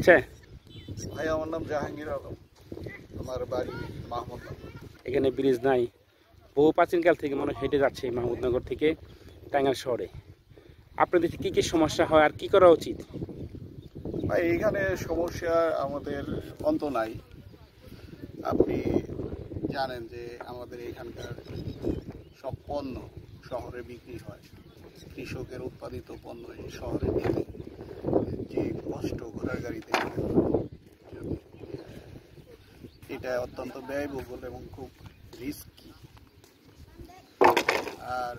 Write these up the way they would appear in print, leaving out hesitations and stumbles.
হয়েছে? ভাই আমার নাম জাহাঙ্গীর আলম, আমার বাড়ি মাহমুদনগর। এখানে ব্রিজ নাই, বহু প্রাচীনকাল থেকে মানুষ হেঁটে যাচ্ছে মাহমুদনগর থেকে টাঙ্গাইল শহরে। আপনাদের কি কি সমস্যা হয় আর কি করা উচিত? ভাই এখানে সমস্যা আমাদের অন্ত নাই। আপনি জানেন যে আমাদের এখানকার সব পণ্য শহরে বিক্রি হয়, কৃষকের উৎপাদিত পণ্য এই শহরে নিয়ে যে কষ্ট ঘোড়ার গাড়িতে এটা অত্যন্ত ব্যয়বহুল এবং খুব রিস্কি। আর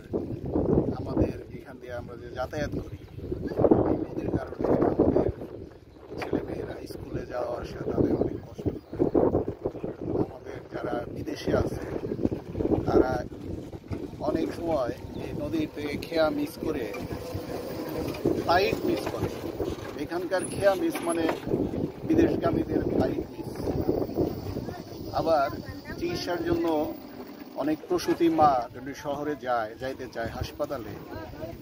আমাদের এখান দিয়ে আমরা যে যাতায়াত করি এই নদীর কারণে আমাদের ছেলেমেয়েরা স্কুলে যাওয়া আসা তাদের অনেক কষ্ট হয়। আমাদের যারা বিদেশে আছে তারা অনেক সময় এই নদীতে খেয়া মিস করে ফ্লাইট মিস করে। এখানকার খেয়া মিস মানে বিদেশগামীদের ফ্লাইট মিস। আবার চিকিৎসার জন্য অনেক প্রসূতি মা যদি শহরে যাইতে চায় হাসপাতালে,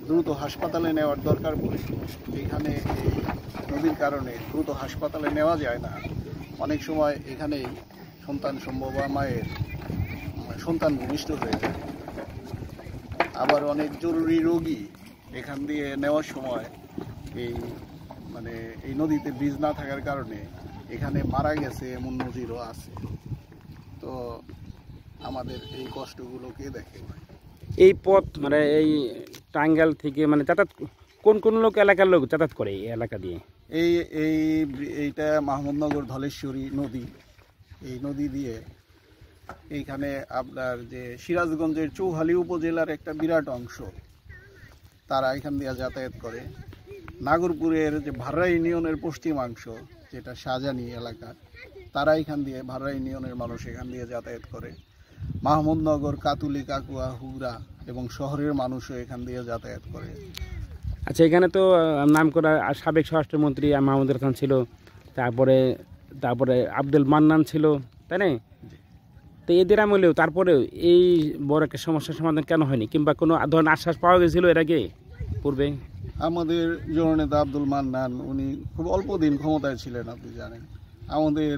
দ্রুত হাসপাতালে নেওয়ার দরকার পড়ে। এখানে এই নদীর কারণে দ্রুত হাসপাতালে নেওয়া যায় না। অনেক সময় এখানেই সন্তান সম্ভবা মায়ের সন্তান ভূমিষ্ঠ হয়ে যায়। আবার অনেক জরুরি রোগী এখান দিয়ে নেওয়ার সময় এই নদীতে ব্রিজ না থাকার কারণে এখানে মারা গেছে এমন নজিরও আছে। তো আমাদের এই কষ্টগুলো কে দেখে? এই পথ এই টাঙ্গাইল থেকে যাতায়াত কোন কোন এলাকার লোক যাতায়াত করে এই এলাকা দিয়ে? এইটা মাহমুদনগর ধলেশ্বরী নদী। এই নদী দিয়ে এইখানে আপনার যে সিরাজগঞ্জের চৌহালি উপজেলার একটা বিরাট অংশ তারা এখান দিয়ে যাতায়াত করে। নাগরপুরের যে ভাররা ইউনিয়নের পশ্চিমাংশ যেটা শাহজানি এলাকা, তারা এখান দিয়ে ভাররা ইউনিয়নের মানুষ এখান দিয়ে যাতায়াত করে। মাহমুদনগর, কাতুলি, কাকুয়া, হুগরা এবং শহরের মানুষও এখান দিয়ে যাতায়াত করে। আচ্ছা, এখানে তো নাম করা সাবেক স্বরাষ্ট্রমন্ত্রী মাহমুদুর খান ছিল, তারপরে আব্দুল মান্নান ছিল, তাই না? তো এদের আমলেও তারপরেও এই বড় একটা সমস্যার সমাধান কেন হয়নি, কিংবা কোনো ধরনের আশ্বাস পাওয়া গেছিল এর আগে পূর্বে? আমাদের জননেতা আব্দুল মান্নান উনি খুব অল্প দিন ক্ষমতায় ছিলেন, আপনি জানেন। আমাদের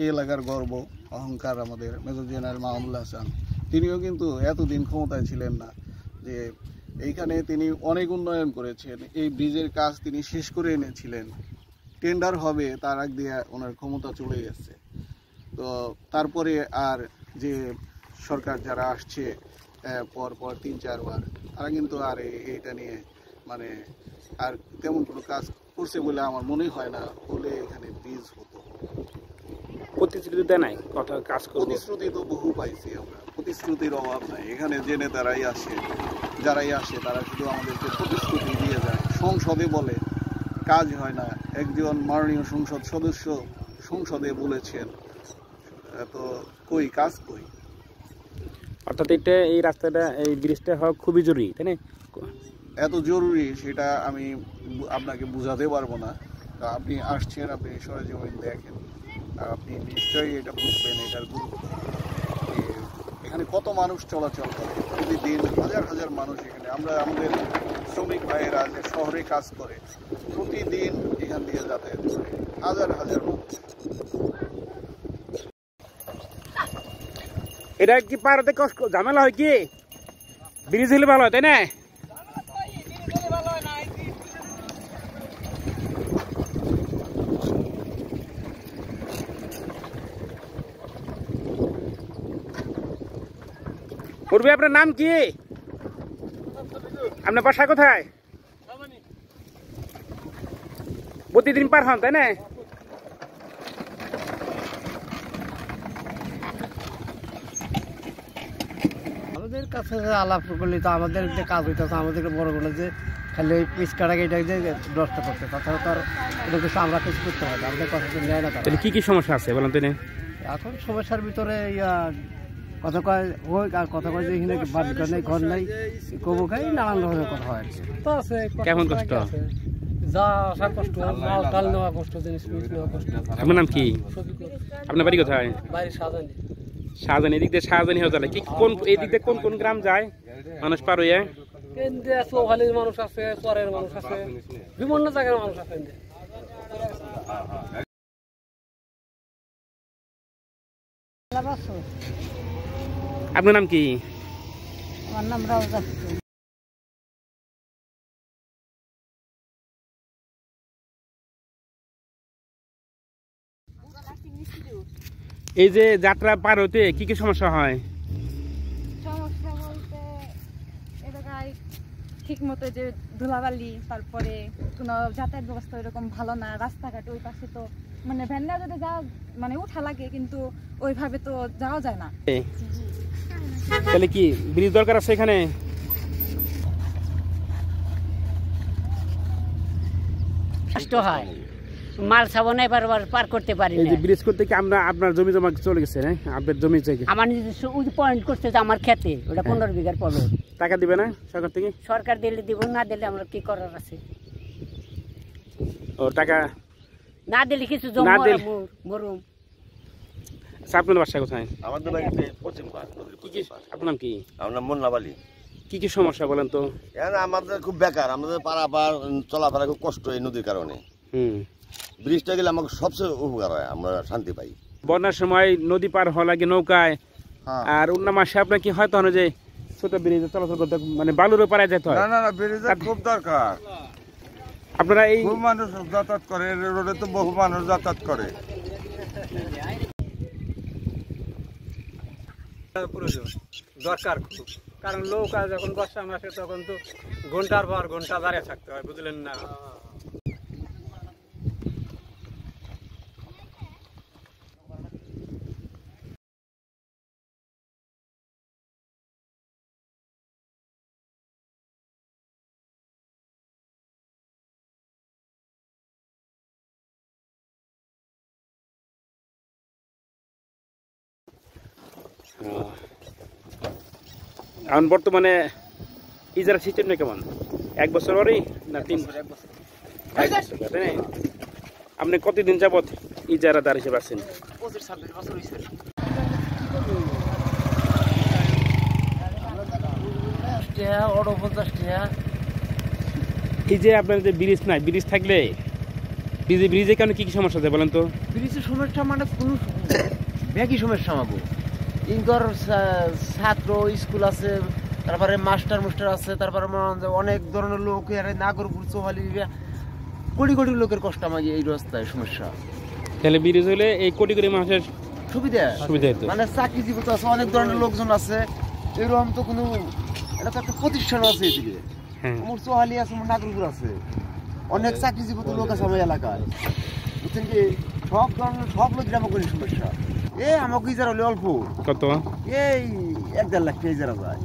এই এলাকার গর্ব অহংকার আমাদের মেজর জেনারেল মাহমুদুল হাসান, তিনিও কিন্তু এতদিন ক্ষমতায় ছিলেন না। যে এইখানে তিনি অনেক উন্নয়ন করেছেন, এই ব্রিজের কাজ তিনি শেষ করে এনেছিলেন। টেন্ডার হবে তার আগ দিয়ে ওনার ক্ষমতা চলে গেছে। তো তারপরে আর যে সরকার যারা আসছে পর 3-4 বার, তারা কিন্তু আর এইটা নিয়ে আর তেমন কোনো কাজ করছে বলে আমার মনে হয় না। হলে এখানে ব্রিজ হতো। প্রতিশ্রুতি দেয় নাই, কথা কাজ করব। প্রতিশ্রুতি তো বহু পাইছি আমরা, প্রতিশ্রুতির অভাব নাই। এখানে যে নেতারাই আসে যারাই আসে তারা শুধু আমাদেরকে প্রতিশ্রুতি দিয়ে যায়। সংসদে বলে, কাজ হয় না। একজন মাননীয় সংসদ সদস্য সংসদে বলেছেন, তো কই কাজ কই? অর্থাৎ এই রাস্তাটা, এই ব্রিজটা হওয়া খুবই জরুরি, তাই না? এত জরুরি সেটা আমি আপনাকে বুঝাতে পারবো না। তা আপনি আসছেন, আপনি সরেজমিন দেখেন, আপনি নিশ্চয়ই এটা বুঝবেন এটার গুরুত্ব। এখানে কত মানুষ চলাচল করে প্রতিদিন, হাজার হাজার মানুষ এখানে। আমরা আমাদের শ্রমিক ভাইয়েরা যে শহরে কাজ করে প্রতিদিন এখান দিয়ে যাতায়াত করে হাজার হাজার মানুষ। এটা কি পারতে কষ্ট ঝামেলা হয় কি? ব্রিজ হলে ভালো হয়, তাই না? পূর্বে আপনার নাম কি? আপনার বাসা কোথায়? প্রতিদিন পার হন, তাই না? আমাদের কাছে আলাপ করলে তো আমাদের যে কাজ হইতেছে, আমাদেরকে বড় বলে যে খালি ওই পিস কাটাকে এটাকে যে নষ্ট করতে, তাছাড়া তো আর এটা কিছু আমরা কিছু করতে হবে। আমাদের কথা তো নেয় না। তাহলে কি কি সমস্যা আছে বলেন তো? এখন সমস্যার ভিতরে কথা কয় ওই, আর কথা কয় যে এখানে বাড়ি নেই, ঘর নেই, কবু খাই, নানান ধরনের কথা হয়। কেমন কষ্ট? যা আসার কষ্ট, মাল টাল নেওয়া কষ্ট, জিনিস নেওয়া কষ্ট। আপনার নাম কি? আপনার বাড়ি কোথায়? বাড়ি শাহজানি। শাহজানি, এদিক দিয়ে শাহজানি হয়ে যাবে কি? কোন এই দিক দিয়ে কোন কোন গ্রাম যায় মানুষ পার হইয়া? চৌহালির মানুষ আছে, চরের মানুষ আছে, বিভিন্ন জায়গার মানুষ আছে। আপনার নাম কি? আমার নাম রাউজা। এই যে যাত্রা পার হতে কি কি সমস্যা হয়? সমস্যা বলতে এলাকায় ঠিক মতো যে ধুলাবালি, তারপরে কোনো যাতায়াত ব্যবস্থা এরকম ভালো না, রাস্তাঘাট ওই পাশে তো মানে ভ্যানরা যদি যাওয়া মানে উঠা লাগে, কিন্তু ওইভাবে তো যাওয়া যায় না। তাহলে কি ব্রিজ দরকার আছে এখানে? কষ্ট হয়, মাল সাবনে বারবার পার করতে পারি এই না। যে ব্রিজ করতে কি আমরা আপনার জমি জমা চলে গেছে না? আপনার জমি থেকে আমার নিজস্ব ওই পয়েন্ট করতে যে আমার খেতে ওটা 15 বিঘার পলট। টাকা দিবে না সরকার থেকে? সরকার দিলে দিব, না দিলে আমরা কি করার আছে? ও টাকা না দিলে কিছু না জমা দিলে- মরুম। আচ্ছা, আপনার বাসা কোথায়? আমাদের বাড়িতে পশ্চিম পাড়, নদীর কি কি পশ্চিম পাড়। আপনার নাম কি? আমার নাম মোল্লাবালি। কি কি সমস্যা বলেন তো? এখন আমাদের খুব বেকার, আমাদের পারাপার চলাফেরা খুব কষ্ট এই নদীর কারণে। হুম, ব্রিজটা গেলে আমাকে সবচেয়ে উপকার হয়, আমরা শান্তি পাই। বন্যার সময় নদী পার হওয়া লাগে নৌকায়, আর অন্য মাসে আপনার কি হয় তখন যে ছোট ব্রিজে চলাচল করতে মানে বালুরও পাড়ায় যেতে হয়। না ব্রিজের খুব দরকার, আপনারা এই বহু মানুষ যাতায়াত করে, এই রোডে তো বহু মানুষ যাতায়াত করে। দরকার খুব, কারণ নৌকা যখন বর্ষা মাসে তখন তো ঘন্টার পর ঘন্টা দাঁড়িয়ে থাকতে হয়, বুঝলেন না? এখন বর্তমানে ইজারা সিস্টেমটা কেমন? 1 বছর পরেই না 3 বছর? 1 বছর, তাই না? আপনি কতদিন যাবত ইজারাদার হিসেবে আছেন? 25-26 বছর হয়েছে। এই যে আপনার যে ব্রিজ নাই, ব্রিজ থাকলে ব্রিজে কেন কি কি সমস্যা আছে বলেন তো? ব্রিজের সমস্যা মানে কোনো ব্যাকই সমস্যা আমাকে। ইনকর ছাত্র স্কুল আছে, তারপরে মাস্টার আছে, তারপরে অনেক ধরনের লোক নাগরপুর চৌহালি কোটি কোটি লোকের কষ্ট আমাকে এই রাস্তায় সমস্যা। তাহলে ব্রিজ হলে এই কোটি কোটি মানুষের সুবিধা সুবিধা হতো। মানে চাকরিজীবী তো আছে, অনেক ধরনের লোকজন আছে, এরকম তো কোনো এটা তো একটা প্রতিষ্ঠান আছে এদিকে। হ্যাঁ, আমার চৌহালি আছে, আমার নাগরপুর আছে, অনেক চাকরিজীবী তো লোক আছে আমার এলাকায়, বুঝছেন কি? সব ধরনের সব লোকের আমাকে সমস্যা। আমাকে ইজারা হলে অল্প, কত? এই 1-1.5 লাখ টাকা ইজারা যায়।